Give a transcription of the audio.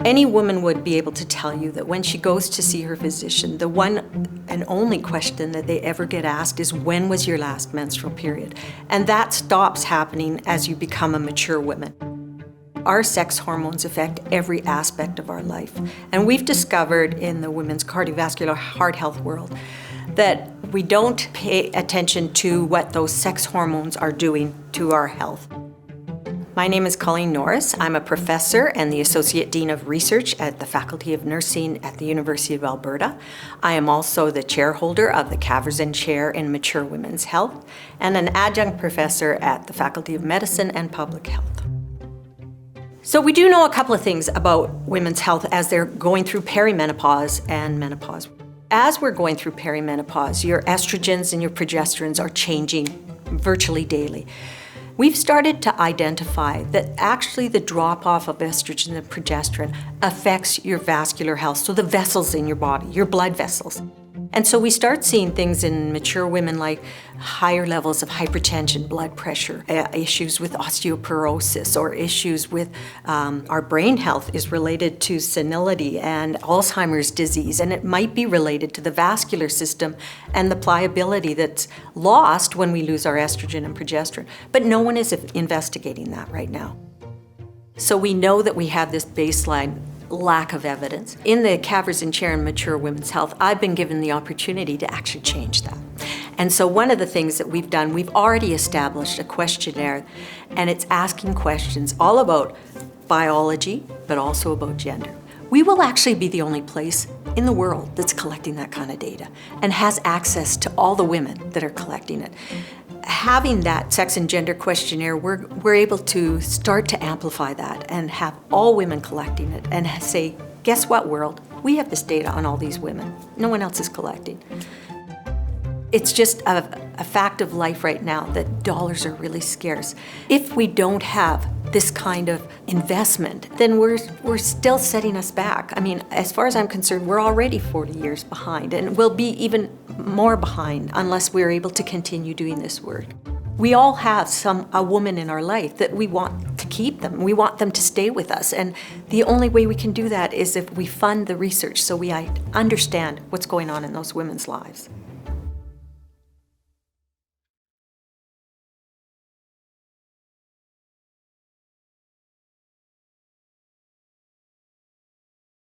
Any woman would be able to tell you that when she goes to see her physician, the one and only question that they ever get asked is, when was your last menstrual period? And that stops happening as you become a mature woman. Our sex hormones affect every aspect of our life. And we've discovered in the women's cardiovascular heart health world that we don't pay attention to what those sex hormones are doing to our health. My name is Colleen Norris. I'm a professor and the Associate Dean of Research at the Faculty of Nursing at the University of Alberta. I am also the chairholder of the Kaversen Chair in Mature Women's Health and an adjunct professor at the Faculty of Medicine and Public Health. So we do know a couple of things about women's health as they're going through perimenopause and menopause. As we're going through perimenopause, your estrogens and your progesterones are changing virtually daily. We've started to identify that actually the drop-off of estrogen and progesterone affects your vascular health, so the vessels in your body, your blood vessels. And so we start seeing things in mature women like higher levels of hypertension, blood pressure, issues with osteoporosis, or issues with our brain health is related to senility and Alzheimer's disease, and it might be related to the vascular system and the pliability that's lost when we lose our estrogen and progesterone. But no one is investigating that right now. So we know that we have this baseline lack of evidence. In the Kaversen Chair in Mature Women's Health, I've been given the opportunity to actually change that. And so one of the things that we've done, we've already established a questionnaire, and it's asking questions all about biology, but also about gender. We will actually be the only place in the world that's collecting that kind of data and has access to all the women that are collecting it. Having that sex and gender questionnaire, we're able to start to amplify that and have all women collecting it and say, guess what, world? We have this data on all these women. No one else is collecting. It's just a fact of life right now that dollars are really scarce. If we don't have this kind of investment, then we're still setting us back. I mean, as far as I'm concerned, we're already 40 years behind, and we'll be even more behind unless we're able to continue doing this work. We all have a woman in our life that we want to keep them. We want them to stay with us, and the only way we can do that is if we fund the research so we understand what's going on in those women's lives.